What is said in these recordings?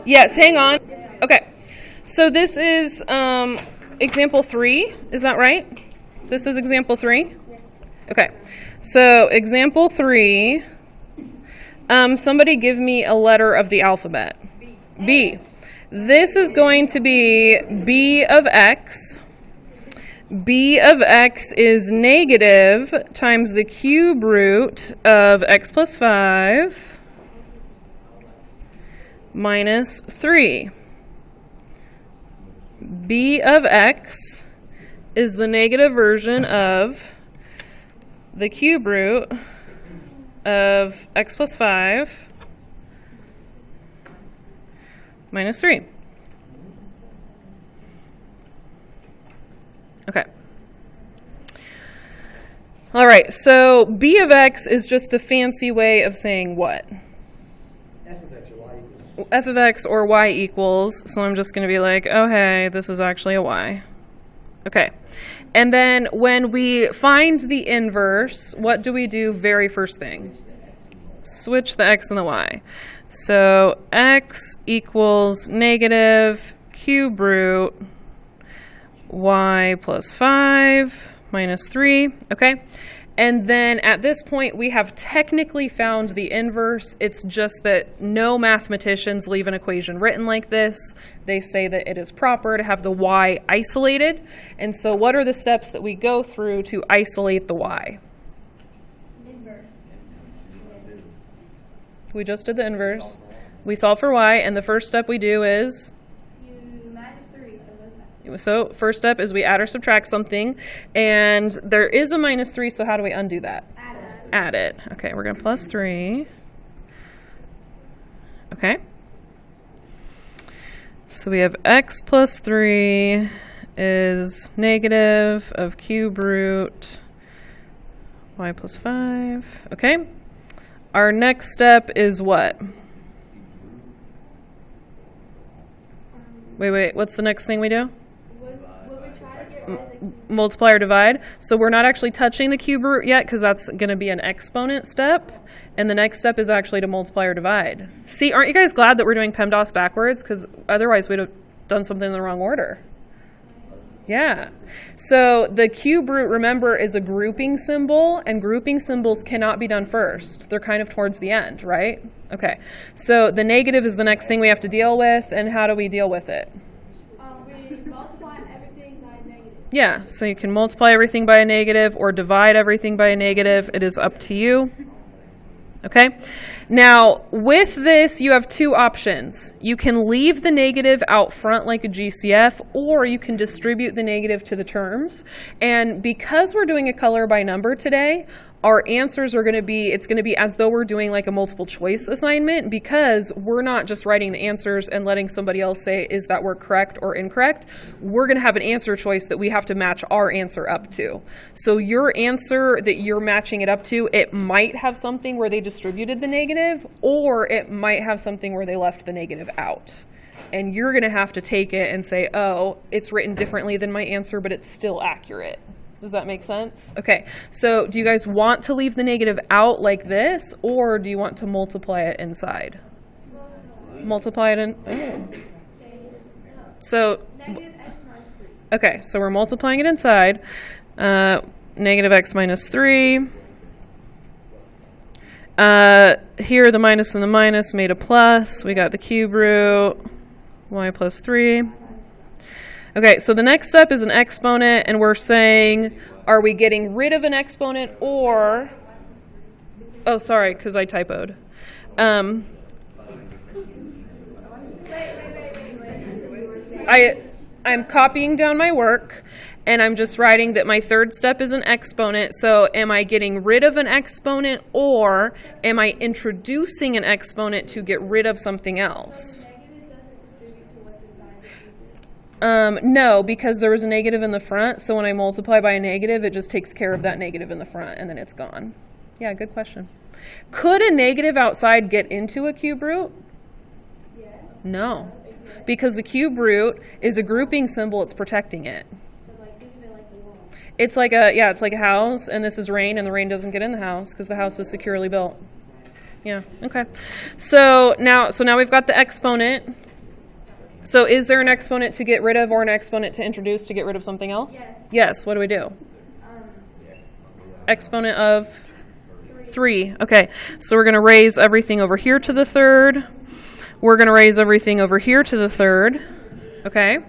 Yes, hang on. Okay. So this is example 3. Is that right? This is example 3? Yes. Okay. So example 3, somebody give me a letter of the alphabet. B. This is going to be b of x. B of x is negative times the cube root of x plus 5 minus 3. B of x is the negative version of the cube root of x plus 5 minus 3. Okay. All right, so b of x is just a fancy way of saying what? F of x or y equals. F of x or y equals, so I'm just going to be like, oh, hey, this is actually a y. Okay. And then when we find the inverse, what do we do very first thing? Switch the x and the y. So x equals negative cube root y plus 5 minus 3, okay? And then at this point, we have technically found the inverse. It's just that no mathematicians leave an equation written like this. They say that it is proper to have the y isolated. And so what are the steps that we go through to isolate the y? Inverse. We just did the inverse. We solve for y, and the first step we do is? You minus 3 on both sides. So first step is we add or subtract something, and there is a minus 3, so how do we undo that? Add it. Okay, we're going to plus 3. Okay. So we have x plus 3 is negative of cube root y plus 5. Okay. Our next step is what? Wait. What's the next thing we do? What we try to get rid of the Multiply or divide. So we're not actually touching the cube root yet because that's going to be an exponent step. And the next step is actually to multiply or divide. See, aren't you guys glad that we're doing PEMDAS backwards? Because otherwise we'd have done something in the wrong order. Yeah. So the cube root, remember, is a grouping symbol, and grouping symbols cannot be done first. They're kind of towards the end, right? Okay. So the negative is the next thing we have to deal with, and how do we deal with it? we multiply everything by negative. Yeah, so you can multiply everything by a negative or divide everything by a negative. It is up to you. Okay? Now, with this, you have two options. You can leave the negative out front like a GCF, or you can distribute the negative to the terms. And because we're doing a color by number today, our answers are going to be, it's going to be as though we're doing like a multiple choice assignment, because we're not just writing the answers and letting somebody else say, is that word correct or incorrect? We're going to have an answer choice that we have to match our answer up to. So your answer that you're matching it up to, it might have something where they distributed the negative, or it might have something where they left the negative out. And you're going to have to take it and say, oh, it's written differently than my answer, but it's still accurate. Does that make sense? Okay, so do you guys want to leave the negative out like this, or do you want to multiply it inside? Multiply it in. Oh. So, Negative x minus 3. okay, so we're multiplying it inside. Negative x minus 3. Here, the minus and the minus made a plus. We got the cube root, y plus 3. Okay, so the next step is an exponent, and we're saying, are we getting rid of an exponent, or, oh, sorry, because I typoed. I'm copying down my work, and I'm just writing that my third step is an exponent. So am I getting rid of an exponent, or am I introducing an exponent to get rid of something else? No, because there was a negative in the front, so when I multiply by a negative, it just takes care of that negative in the front, and then it's gone. Yeah, good question. Could a negative outside get into a cube root? Yeah. No, because the cube root is a grouping symbol, it's protecting it. So like think of it like the wall. It's like a house, and this is rain, and the rain doesn't get in the house because the house is securely built. Yeah, okay. So now we've got the exponent. So is there an exponent to get rid of or an exponent to introduce to get rid of something else? Yes. Yes. What do we do? Exponent of 3. Okay. So we're going to raise everything over here to the third. We're going to raise everything over here to the third. Okay.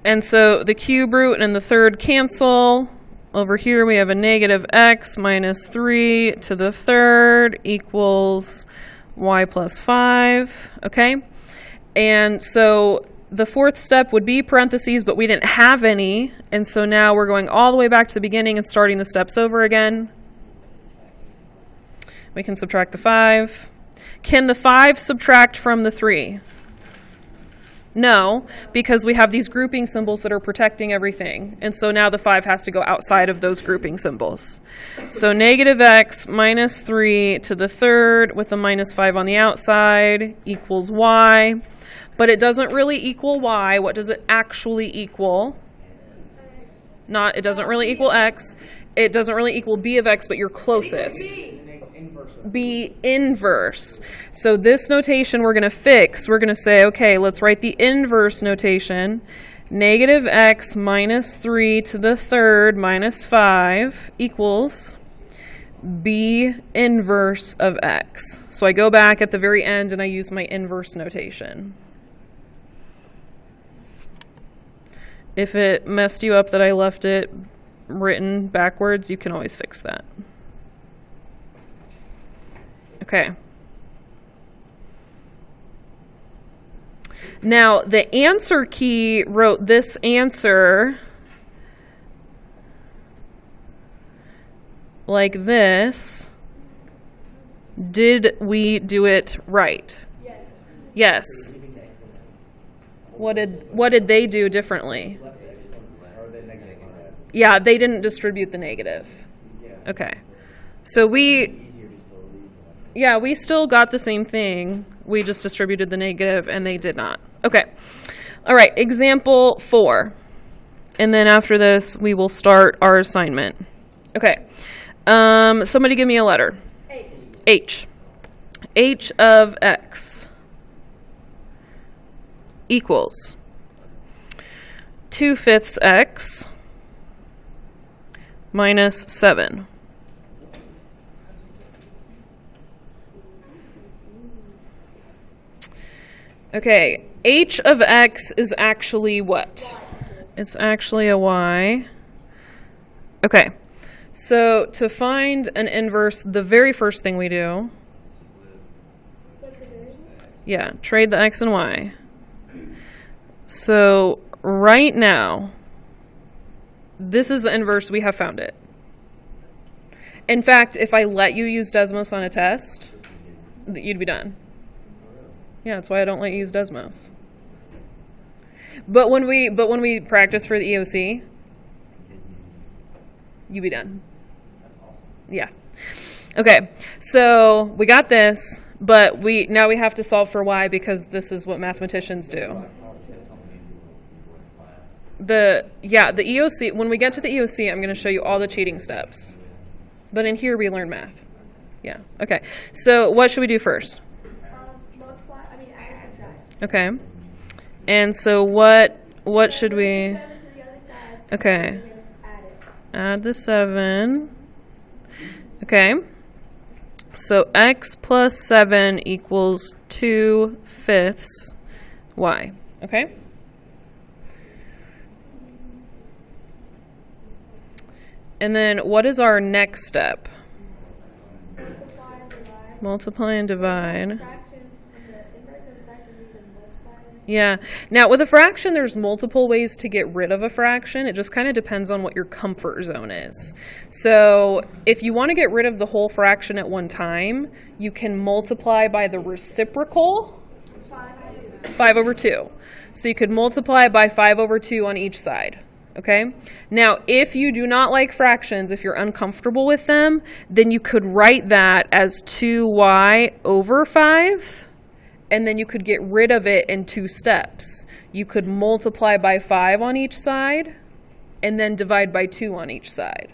And so the cube root and the third cancel. Over here we have a negative x minus 3 to the third equals y plus 5. Okay. And so the fourth step would be parentheses, but we didn't have any. And so now we're going all the way back to the beginning and starting the steps over again. We can subtract the 5. Can the 5 subtract from the 3? No, because we have these grouping symbols that are protecting everything. And so now the 5 has to go outside of those grouping symbols. So negative x minus 3 to the third with a minus 5 on the outside equals y. But it doesn't really equal y. What does it actually equal? It doesn't really equal x. It doesn't really equal b of x, but you're closest. B inverse. So this notation we're going to fix. We're going to say, okay, let's write the inverse notation. Negative x minus 3 to the third minus 5 equals b inverse of x. So I go back at the very end and I use my inverse notation. If it messed you up that I left it written backwards, you can always fix that. Okay. Now, the answer key wrote this answer like this. Did we do it right? Yes. Yes. What did they do differently? Yeah, they didn't distribute the negative. Okay. So we still got the same thing. We just distributed the negative and they did not. Okay. All right, example 4. And then after this, we will start our assignment. Okay. Somebody give me a letter. H. H of x equals 2/5 x minus 7. Okay, h of x is actually what? It's actually a y. Okay, so to find an inverse, the very first thing we do, trade the x and y. So right now, this is the inverse. We have found it. In fact, if I let you use Desmos on a test, you'd be done. Yeah, that's why I don't let you use Desmos. But when we practice for the EOC, you'd be done. That's awesome. Yeah. Okay, so we got this, but now we have to solve for y because this is what mathematicians do. The EOC, when we get to the EOC, I'm going to show you all the cheating steps. But in here, we learn math. Yeah, okay. So what should we do first? Add and subtract. Okay. And so what should we... 7 to the other side. Okay. Add it. Add the 7. Okay. So x plus 7 equals 2/5 y. Okay? And then what is our next step? Multiply and divide. Yeah. Now, with a fraction, there's multiple ways to get rid of a fraction. It just kind of depends on what your comfort zone is. So if you want to get rid of the whole fraction at one time, you can multiply by the reciprocal, 5/2. So you could multiply by 5/2 on each side. Okay? Now, if you do not like fractions, if you're uncomfortable with them, then you could write that as 2y over 5. And then you could get rid of it in 2 steps. You could multiply by 5 on each side and then divide by 2 on each side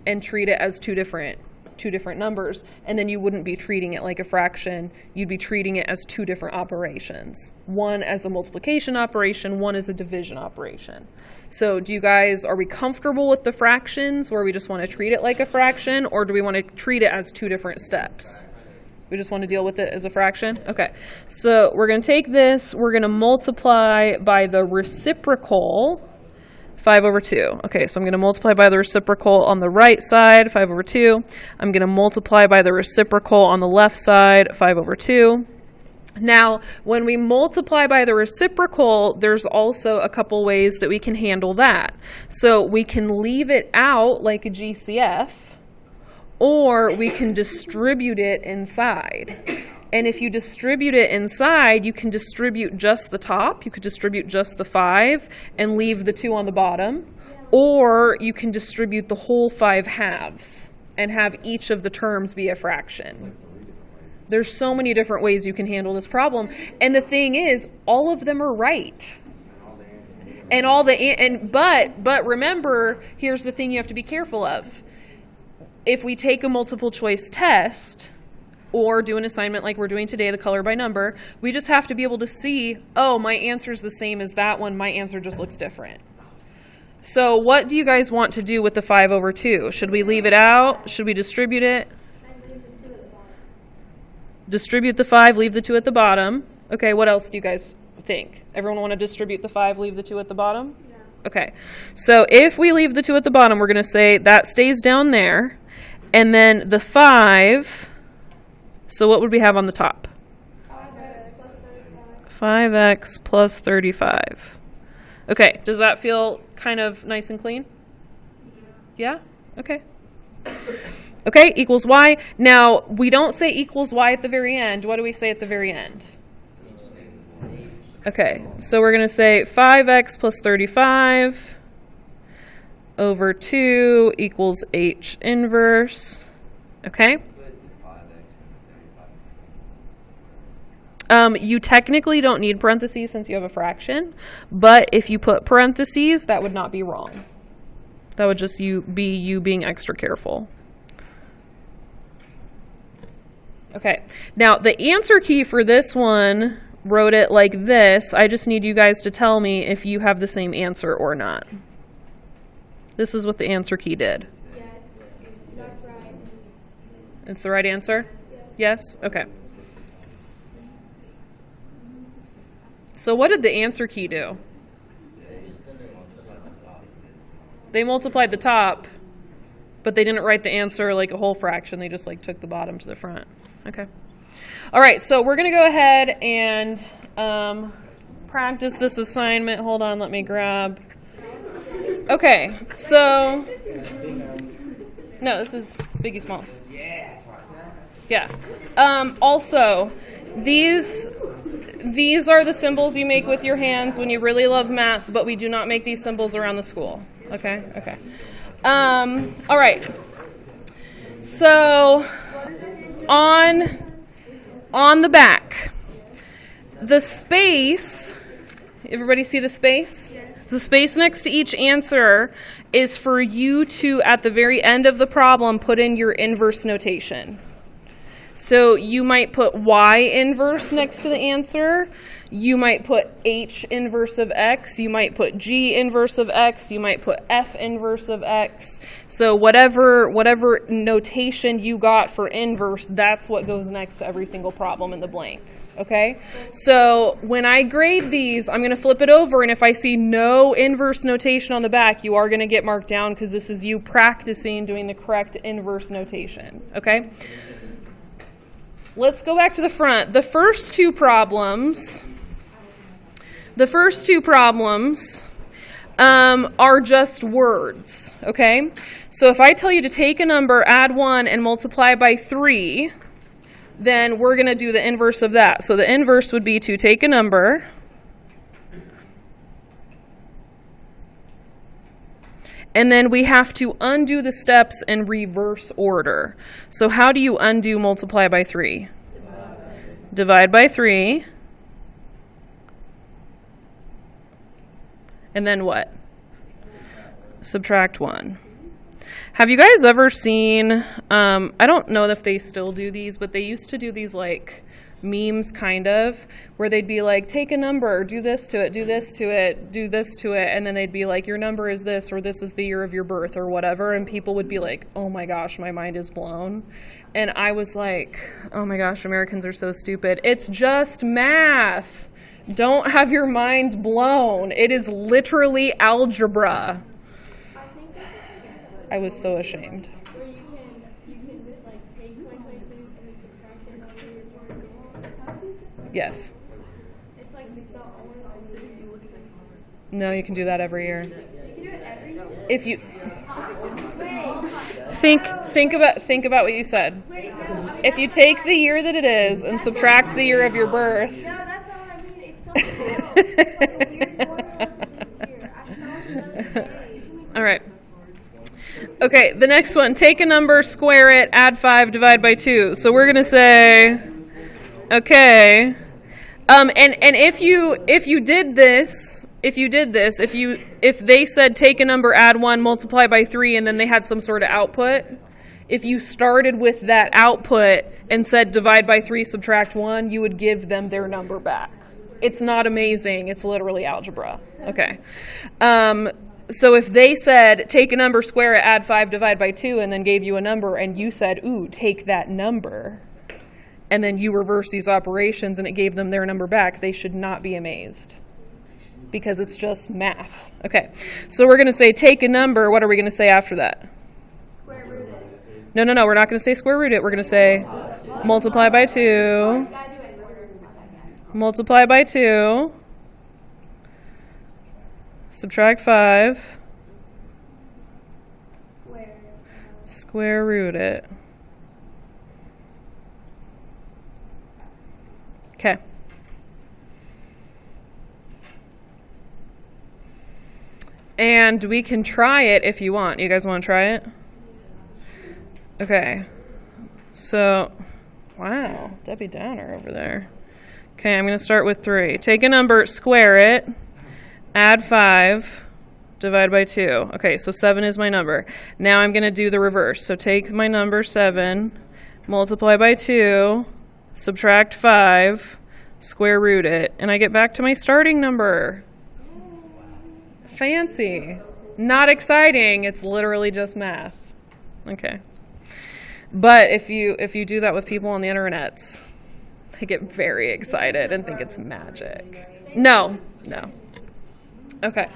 and treat it as 2 different two different numbers, and then you wouldn't be treating it like a fraction. You'd be treating it as two different operations. One as a multiplication operation, one as a division operation. So are we comfortable with the fractions where we just want to treat it like a fraction, or do we want to treat it as two different steps? We just want to deal with it as a fraction? Okay, so we're going to take this, we're going to multiply by the reciprocal, 5 over 2. Okay, so I'm going to multiply by the reciprocal on the right side, 5 over 2. I'm going to multiply by the reciprocal on the left side, 5 over 2. Now, when we multiply by the reciprocal, there's also a couple ways that we can handle that. So we can leave it out like a GCF, or we can distribute it inside. And if you distribute it inside, you can distribute just the top. You could distribute just the 5 and leave the 2 on the bottom. Or you can distribute the whole 5 halves and have each of the terms be a fraction. There's so many different ways you can handle this problem. And the thing is, all of them are right. But remember, here's the thing you have to be careful of. If we take a multiple choice test or do an assignment like we're doing today, the color by number, we just have to be able to see, oh, my answer is the same as that one. My answer just looks different. So what do you guys want to do with the 5 over 2? Should we leave it out? Should we distribute it? Distribute the 5, leave the 2 at the bottom. Okay, what else do you guys think? Everyone want to distribute the 5, leave the 2 at the bottom? Yeah. Okay, so if we leave the 2 at the bottom, we're going to say that stays down there. And then the 5, so what would we have on the top? 5x plus 35. Okay, does that feel kind of nice and clean? Yeah? Okay. Okay, equals y. Now, we don't say equals y at the very end. What do we say at the very end? Okay, so we're going to say 5x plus 35 over 2 equals h inverse. Okay? You technically don't need parentheses since you have a fraction, but if you put parentheses, that would not be wrong. That would just be you being extra careful. Okay, now the answer key for this one wrote it like this. I just need you guys to tell me if you have the same answer or not. This is what the answer key did. Yes, that's right. It's the right answer? Yes? Okay. So what did the answer key do? They multiplied the top, but they didn't write the answer like a whole fraction. They just took the bottom to the front. Okay. All right, so we're going to go ahead and practice this assignment. Hold on, let me grab. Okay, so, no, this is Biggie Smalls. Yeah. Also, these are the symbols you make with your hands when you really love math, but we do not make these symbols around the school. Okay? Okay. All right. So, on the back, the space, everybody see the space? The space next to each answer is for you to, at the very end of the problem, put in your inverse notation. So you might put y inverse next to the answer. You might put h inverse of x. You might put g inverse of x. You might put f inverse of x. So whatever notation you got for inverse, that's what goes next to every single problem in the blank. Okay? So when I grade these, I'm going to flip it over, and if I see no inverse notation on the back, you are going to get marked down because this is you practicing doing the correct inverse notation. Okay? Let's go back to the front. The first two problems are just words, okay? So if I tell you to take a number, add 1, and multiply by 3, then we're going to do the inverse of that. So the inverse would be to take a number, and then we have to undo the steps in reverse order. So how do you undo multiply by 3? Divide by 3. And then what? Subtract 1. Have you guys ever seen, I don't know if they still do these, but they used to do these like memes kind of, where they'd be like, take a number, do this to it, do this to it, do this to it, and then they'd be like, your number is this, or this is the year of your birth, or whatever, and people would be like, oh my gosh, my mind is blown. And I was like, oh my gosh, Americans are so stupid. It's just math. Don't have your mind blown. It is literally algebra. I was so ashamed. Where you can like take 2022 and then subtract it over your born. Yes. It's like the only. No, you can do that every year. You can do it every year. If you Wait. think about what you said. Wait, no. If you take the year that it is and subtract the year of your birth. No, that's not what I mean. It's something else. It's like a weird formula for this year. I saw it the other day. All right. Okay, the next one. Take a number, square it, add 5, divide by 2. So we're going to say, okay. And if they said take a number, add 1, multiply by 3, and then they had some sort of output, if you started with that output and said divide by 3, subtract 1, you would give them their number back. It's not amazing. It's literally algebra. Okay. So if they said take a number, square it, add 5, divide by 2, and then gave you a number, and you said, ooh, take that number, and then you reverse these operations and it gave them their number back, they should not be amazed because it's just math. Okay, so we're going to say take a number. What are we going to say after that? Square root it. No, we're not going to say square root it. We're going to say multiply by 2. You gotta do it in order. Multiply by 2. Subtract 5. Square root it. Okay. And we can try it if you want. You guys want to try it? Okay. So, wow, Debbie Downer over there. Okay, I'm going to start with 3. Take a number, square it, add 5, divide by 2. Okay, so 7 is my number. Now I'm going to do the reverse. So take my number 7, multiply by 2, subtract 5, square root it, and I get back to my starting number. Fancy. Not exciting. It's literally just math. Okay. But if you do that with people on the internets, they get very excited and think it's magic. No. Okay.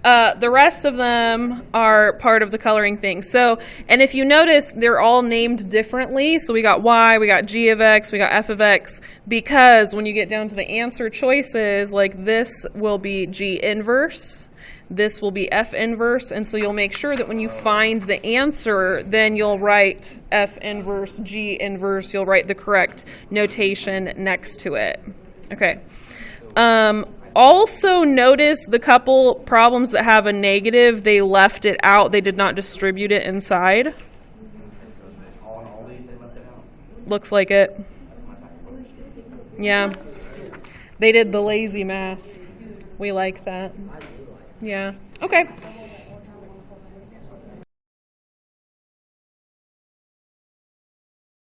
The rest of them are part of the coloring thing. So, and if you notice, they're all named differently. So we got y, we got g of x, we got f of x, because when you get down to the answer choices, like this will be g inverse, this will be f inverse, and so you'll make sure that when you find the answer, then you'll write f inverse, g inverse, you'll write the correct notation next to it. Okay. Also notice the couple problems that have a negative, they left it out. They did not distribute it inside. Looks like it. Yeah. They did the lazy math. We like that. Yeah. Okay.